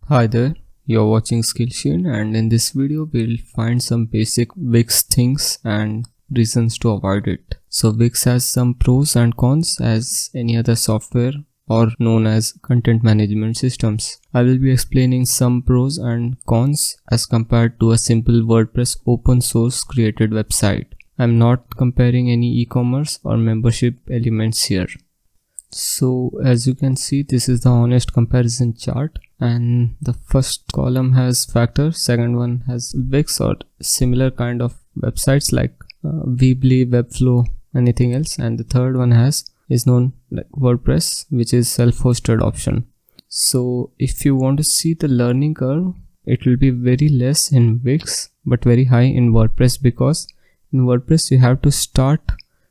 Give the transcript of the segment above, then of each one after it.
Hi there, you're watching SkillSheen, and in this video we'll find some basic Wix things and reasons to avoid it. So Wix has some pros and cons as any other software or known as content management systems. I will be explaining some pros and cons as compared to a simple WordPress open source created website. I'm not comparing any e-commerce or membership elements here. So as you can see, this is the honest comparison chart, and the first column has factors, second one has Wix or similar kind of websites like Weebly, Webflow, anything else, and the third one is known like WordPress, which is self-hosted option. So if you want to see the learning curve, it will be very less in Wix but very high in WordPress, because in WordPress you have to start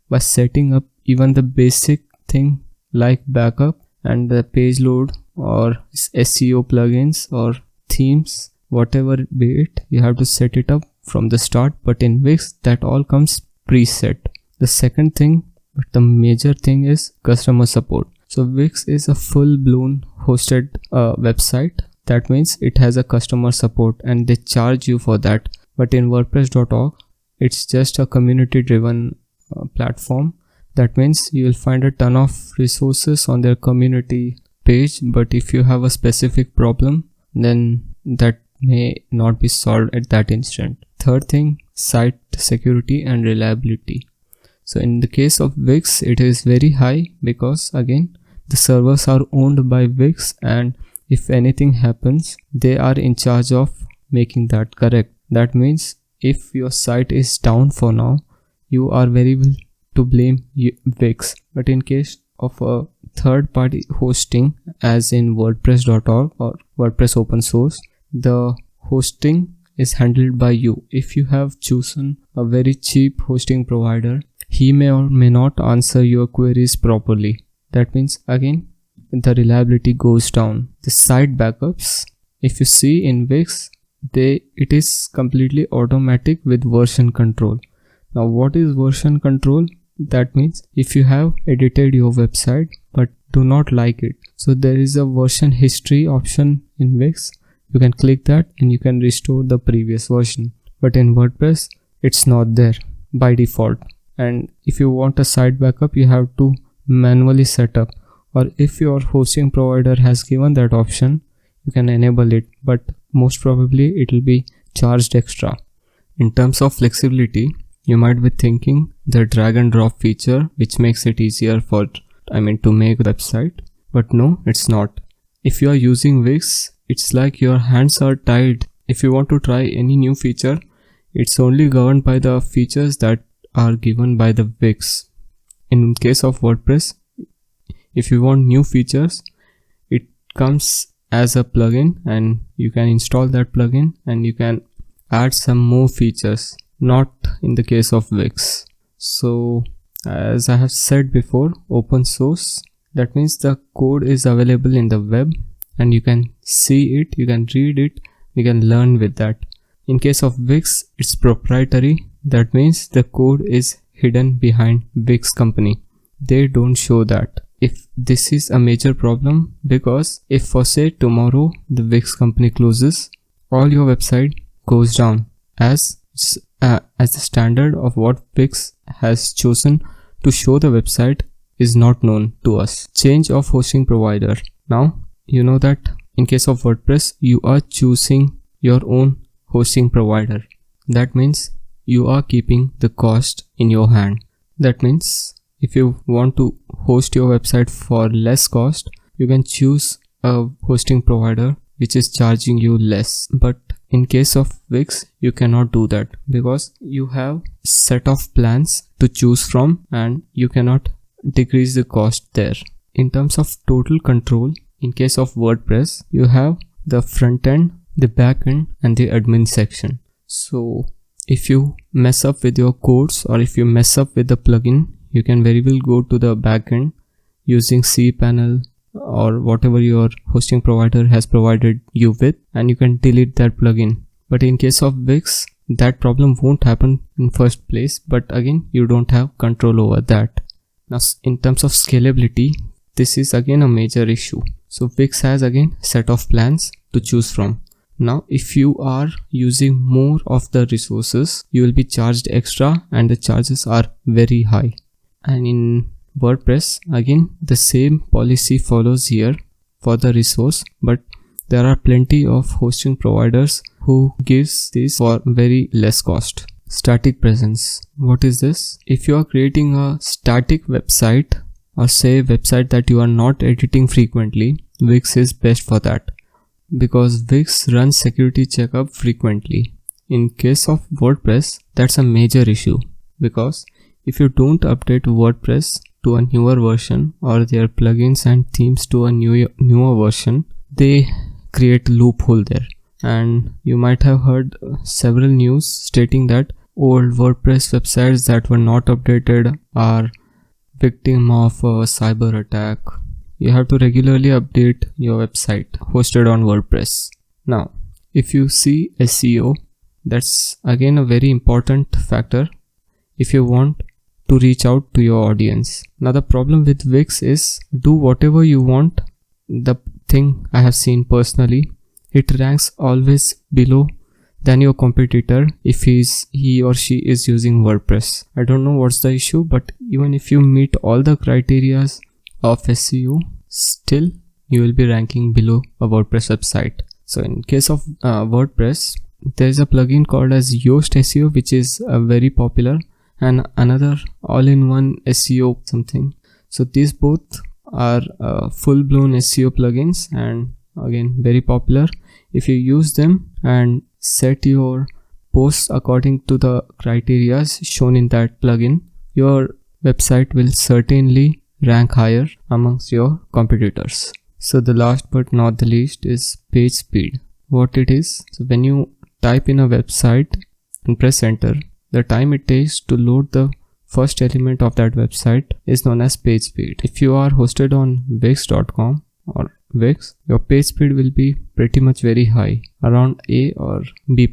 by setting up even the basic thing like backup and the page load or SEO plugins or themes, whatever be it, you have to set it up from the start. But in Wix that all comes preset. The second thing, but the major thing, is customer support. So Wix is a full-blown hosted website. That means it has a customer support and they charge you for that. But in WordPress.org, it's just a community driven platform. That means you will find a ton of resources on their community page, but if you have a specific problem, then that may not be solved at that instant. Third thing, site security and reliability. So in the case of Wix, it is very high because again the servers are owned by Wix, and if anything happens, they are in charge of making that correct. That means if your site is down for now, you are very well to blame Wix. But in case of a third party hosting as in WordPress.org or WordPress open source, the hosting is handled by you. If you have chosen a very cheap hosting provider, he may or may not answer your queries properly. That means again the reliability goes down. The site backups, if you see in Wix, it is completely automatic with version control. Now what is version control? That means if you have edited your website but do not like it, so there is a version history option in Wix. You can click that and you can restore the previous version. But in WordPress, it's not there by default. And if you want a site backup, you have to manually set up, or if your hosting provider has given that option, you can enable it, but most probably it will be charged extra. In terms of flexibility, you might be thinking the drag and drop feature, which makes it easier to make a website, but no, it's not. If you are using Wix, it's like your hands are tied. If you want to try any new feature, it's only governed by the features that are given by the Wix. In case of WordPress, if you want new features, it comes as a plugin and you can install that plugin and you can add some more features. Not in the case of Wix. So as I have said before, open source, that means the code is available in the web and you can see it, you can read it, you can learn with that. In case of Wix, it's proprietary. That means the code is hidden behind Wix company. They don't show that. If this is a major problem, because if for say tomorrow the Wix company closes, all your website goes down as the standard of what Wix has chosen to show the website is not known to us. Change of hosting provider. Now you know that in case of WordPress, you are choosing your own hosting provider. That means you are keeping the cost in your hand. That means if you want to host your website for less cost, you can choose a hosting provider which is charging you less. But in case of Wix, you cannot do that because you have set of plans to choose from and you cannot decrease the cost there. In terms of total control, in case of WordPress, you have the front end, the back end and the admin section. So if you mess up with your codes or if you mess up with the plugin, you can very well go to the back end using cPanel or whatever your hosting provider has provided you with, and you can delete that plugin. But in case of Wix, that problem won't happen in first place, but again you don't have control over that. Now in terms of scalability, this is again a major issue. So Wix has again set of plans to choose from. Now if you are using more of the resources, you will be charged extra, and the charges are very high. And in WordPress, again the same policy follows here for the resource, but there are plenty of hosting providers who gives this for very less cost. Static presence. What is this? If you are creating a static website, or say a website that you are not editing frequently, Wix is best for that, because Wix runs security checkup frequently. In case of WordPress, that's a major issue, because if you don't update WordPress to a newer version or their plugins and themes to a newer version, they create a loophole there. And you might have heard several news stating that old WordPress websites that were not updated are victim of a cyber attack. You have to regularly update your website hosted on WordPress. Now, if you see SEO, that's again a very important factor if you want to reach out to your audience. Now the problem with Wix is, do whatever you want. The thing I have seen personally, it ranks always below than your competitor if he or she is using WordPress. I don't know what's the issue, but even if you meet all the criteria of SEO, still you will be ranking below a WordPress website. So in case of WordPress, there is a plugin called as Yoast Seo, which is very popular, and another all-in-one SEO something. So these both are full-blown SEO plugins, and again very popular. If you use them and set your posts according to the criteria shown in that plugin, your website will certainly rank higher amongst your competitors. So the last but not the least is page speed. What it is, so when you type in a website and press enter, the time it takes to load the first element of that website is known as page speed. If you are hosted on Wix.com or Wix, your page speed will be pretty much very high, around A or B+.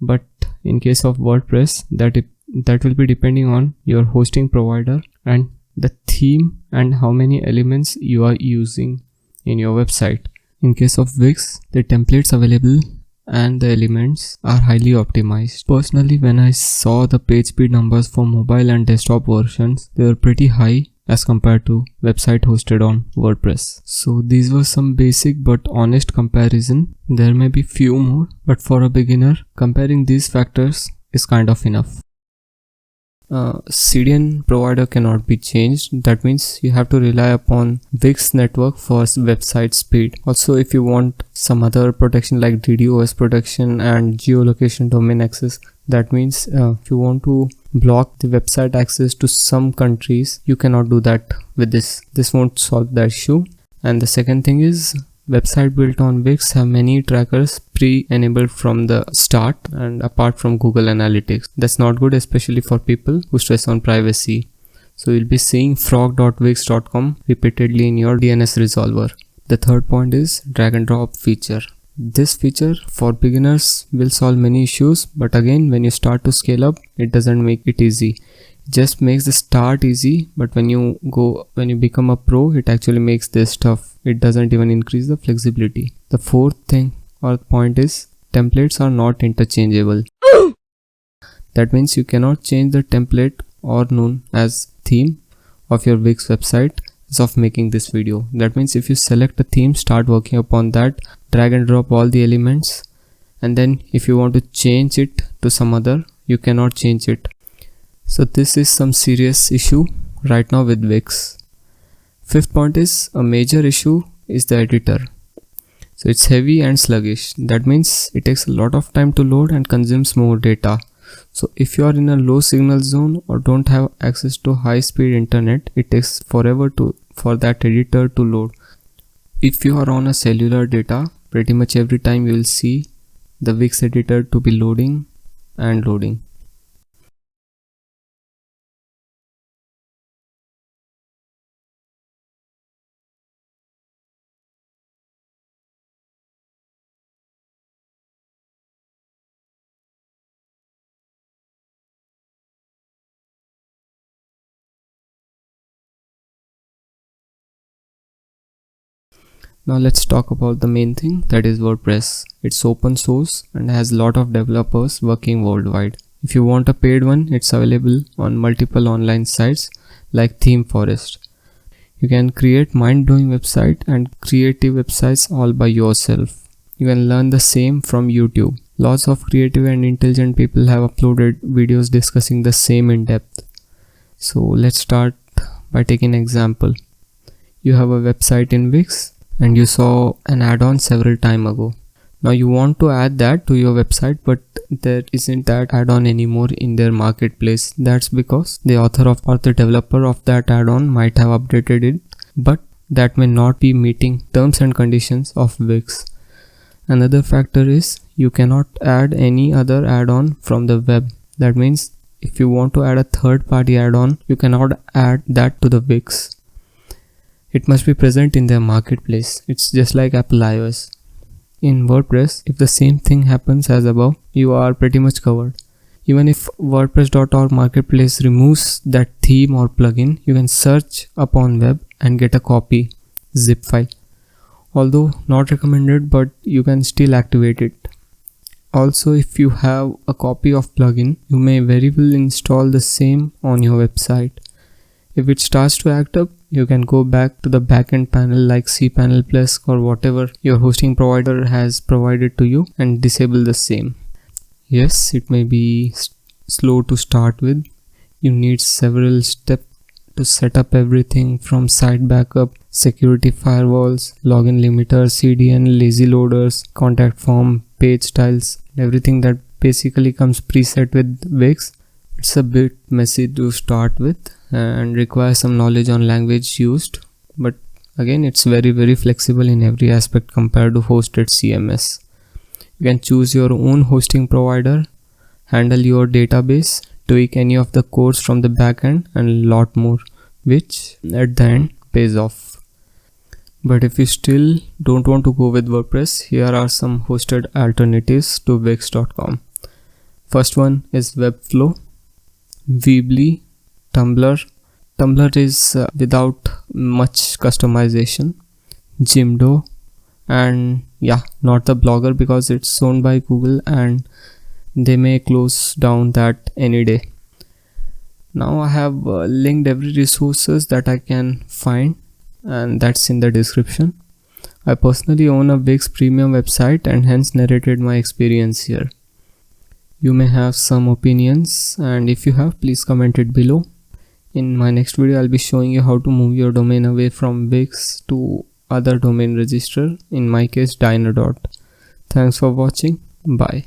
But in case of WordPress, that will be depending on your hosting provider and the theme and how many elements you are using in your website. In case of Wix, the templates available and the elements are highly optimized. Personally, when I saw the page speed numbers for mobile and desktop versions, they were pretty high as compared to website hosted on WordPress. So these were some basic but honest comparison. There may be few more, but for a beginner, comparing these factors is kind of enough. CDN provider cannot be changed. That means you have to rely upon Wix network for website speed. Also, if you want some other protection like DDoS protection and geolocation domain access, that means if you want to block the website access to some countries, you cannot do that with this. This won't solve the issue. And the second thing is, website built on Wix have many trackers pre-enabled from the start and apart from Google Analytics. That's not good, especially for people who stress on privacy. So you'll be seeing frog.wix.com repeatedly in your DNS resolver. The third point is drag and drop feature. This feature for beginners will solve many issues, but again, when you start to scale up, it doesn't make it easy. It just makes the start easy, but when you become a pro, it actually makes this tough. It doesn't even increase the flexibility. The fourth thing or point is templates are not interchangeable. That means you cannot change the template or known as theme of your Wix website as of making this video. That means if you select a theme, start working upon that, drag and drop all the elements, and then if you want to change it to some other, you cannot change it. So this is some serious issue right now with Wix. Fifth point is, a major issue is the editor. So it's heavy and sluggish. That means it takes a lot of time to load and consumes more data. So if you are in a low signal zone or don't have access to high speed internet, it takes forever for that editor to load. If you are on a cellular data, pretty much every time you will see the Wix editor to be loading and loading. Now let's talk about the main thing, that is WordPress. It's open source and has a lot of developers working worldwide. If you want a paid one, it's available on multiple online sites like Theme Forest. You can create mind-blowing website and creative websites all by yourself. You can learn the same from YouTube. Lots of creative and intelligent people have uploaded videos discussing the same in depth. So let's start by taking an example. You have a website in Wix and you saw an add-on several time ago. Now you want to add that to your website, but there isn't that add-on anymore in their marketplace. That's because the author or the developer of that add-on might have updated it, but that may not be meeting terms and conditions of Wix. Another factor is you cannot add any other add-on from the web. That means if you want to add a third-party add-on, you cannot add that to the Wix. It must be present in their marketplace. It's just like Apple iOS. In WordPress, if the same thing happens as above, you are pretty much covered. Even if WordPress.org marketplace removes that theme or plugin, you can search upon web and get a copy zip file. Although not recommended, but you can still activate it. Also, if you have a copy of plugin, you may very well install the same on your website. If it starts to act up, you can go back to the backend panel like cPanel Plus or whatever your hosting provider has provided to you and disable the same. Yes, it may be slow to start with. You need several steps to set up everything from site backup, security firewalls, login limiter, CDN, lazy loaders, contact form, page styles, everything that basically comes preset with Wix. It's a bit messy to start with and requires some knowledge on language used, but again it's very flexible in every aspect compared to hosted CMS. You can choose your own hosting provider, handle your database, tweak any of the codes from the backend, and a lot more, which at the end pays off. But if you still don't want to go with WordPress, here are some hosted alternatives to Wix.com. First one is Webflow, Weebly, Tumblr. Tumblr is without much customization. Jimdo, and yeah, not the Blogger because it's owned by Google and they may close down that any day. Now I have linked every resources that I can find, and that's in the description. I personally own a Wix premium website and hence narrated my experience here. You may have some opinions, and if you have, please comment it below. In my next video, I'll be showing you how to move your domain away from Wix to other domain registrar, in my case Dynodot. Thanks for watching. Bye.